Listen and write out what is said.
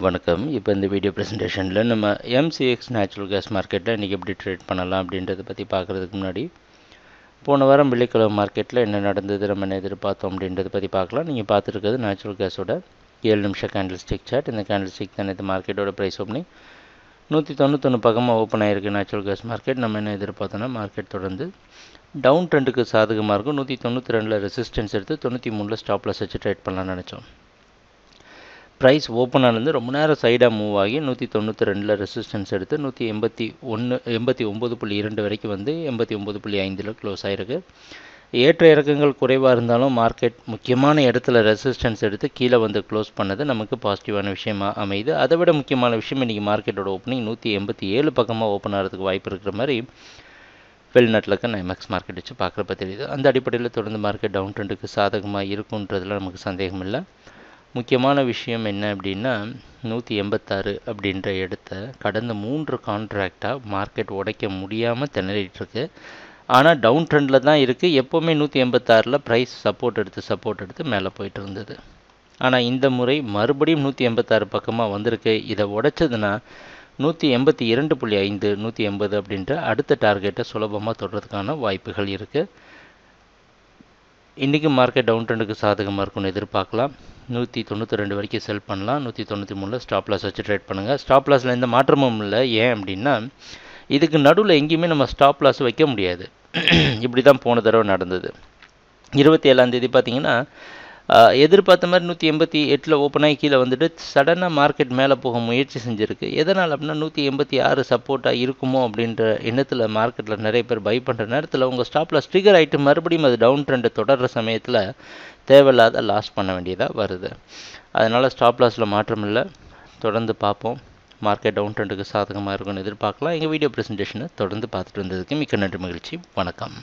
வணக்கம். இப்போ இந்த வீடியோ ப்ரெசன்டேஷனில் நம்ம MCX நேச்சுரல் கேஸ் மார்க்கெட்டில் இன்றைக்கி எப்படி ட்ரேட் பண்ணலாம் அப்படின்றத பற்றி பார்க்குறதுக்கு முன்னாடி போன வாரம் வெள்ளிக்கிழமை மார்க்கெட்டில் என்ன நடந்தது, நம்ம என்ன எதிர்பார்த்தோம் அப்படின்றத பற்றி பார்க்கலாம். நீங்கள் பார்த்துருக்கிறது நேச்சுரல் கேஸோட 7 நிமிஷம் கேண்டில் ஸ்டிக் சார்ட். இந்த கேண்டில் ஸ்டிக் தான் இந்த மார்க்கெட்டோட ப்ரைஸ் ஓப்பனிங் 191 பக்கமாக ஓப்பன் ஆகிருக்கு நேச்சுரல் கேஸ் மார்க்கெட். நம்ம என்ன எதிர்பார்த்தோன்னா மார்க்கெட் தொடர்ந்து டவுன் ட்ரெண்டுக்கு சாதகமாக இருக்கும். 192 ரெசிஸ்டன்ஸ் எடுத்து 93 ஸ்டாப் லாஸ் வச்சு ட்ரேட் பண்ணலாம்னு நினச்சோம். ப்ரைஸ் ஓப்பன் ஆனது ரொம்ப நேரம் சைடாக மூவ் ஆகி 192 ரெசிஸ்டன்ஸ் எடுத்து 189.2 வரைக்கும் வந்து 89.5 க்ளோஸ் ஆகிருக்கு. ஏற்ற இறக்கங்கள் குறைவாக இருந்தாலும் மார்க்கெட் முக்கியமான இடத்துல ரெசிஸ்டன்ஸ் எடுத்து கீழே வந்து க்ளோஸ் பண்ணது நமக்கு பாசிட்டிவான விஷயமாக அமையுது. அதை விட முக்கியமான விஷயம் இன்றைக்கி மார்க்கெட்டோட ஓப்பனிங் 187 பக்கமாக ஓப்பன் ஆகிறதுக்கு வாய்ப்பு இருக்கிற மாதிரி வெளிநாட்டில் இருக்க NYMEX மார்க்கெட் வச்சு பார்க்குறப்ப தெரியுது. அந்த அடிப்படையில் தொடர்ந்து மார்க்கெட் டவுன் ட்ரெண்டுக்கு சாதகமாக இருக்குன்றதுல நமக்கு சந்தேகம் இல்லை. முக்கியமான விஷயம் என்ன அப்படின்னா 186 அப்படின்ற இடத்த கடந்த 3 கான்ட்ராக்டாக மார்க்கெட் உடைக்க முடியாமல் திணறிட்டுருக்கு. ஆனால் டவுன் ட்ரெண்டில் தான் இருக்குது. எப்போவுமே 186 ப்ரைஸ் சப்போர்ட் எடுத்து மேலே போயிட்டு இருந்தது. ஆனால் இந்த முறை மறுபடியும் 186 பக்கமாக வந்திருக்கு. இதை உடைச்சதுன்னா 182.5 180 அப்படின்ற அடுத்த டார்கெட்டை சுலபமாக தொடுறதுக்கான வாய்ப்புகள் இருக்குது. இன்றைக்கி மார்க்கெட் டவுன் ட்ரெண்டுக்கு சாதகமாக இருக்கும்னு எதிர்பார்க்கலாம். 192 வரைக்கும் செல் பண்ணலாம். 193 ஸ்டாப் லாஸ் வச்சு ட்ரேட் பண்ணுங்கள். ஸ்டாப் லாஸில் எந்த மாற்றமும் இல்லை. ஏன் அப்படின்னா இதுக்கு நடுவில் எங்கேயுமே நம்ம ஸ்டாப் லாஸ் வைக்க முடியாது. இப்படி தான் போன தடவை நடந்தது. 27ஆம் பார்த்தீங்கன்னா எதிர்பார்த்த மாதிரி 188 ஓப்பன் ஆகி கீழே வந்துட்டு சடனாக மார்க்கெட் மேலே போக முயற்சி செஞ்சுருக்கு. எதனால் அப்படின்னா 186 சப்போர்ட்டாக இருக்குமோ அப்படின்ற எண்ணத்தில் மார்க்கெட்டில் நிறைய பேர் பை பண்ணுற நேரத்தில் உங்கள் ஸ்டாப் லாஸ் ட்ரிகர் ஆகிட்டு மறுபடியும் அது டவுன் ட்ரெண்டை தொடர்கிற சமயத்தில் தேவையில்லாத லாஸ் பண்ண வேண்டியதாக வருது. அதனால் ஸ்டாப் லாஸில் மாற்றம் இல்லை. தொடர்ந்து பார்ப்போம். மார்க்கெட் டவுன் ட்ரெண்டுக்கு சாதகமாக இருக்கும்னு எதிர்பார்க்கலாம். எங்கள் வீடியோ ப்ரெசன்டேஷனை தொடர்ந்து பார்த்துட்டு வந்ததுக்கு மிக்க நன்றி, மகிழ்ச்சி, வணக்கம்.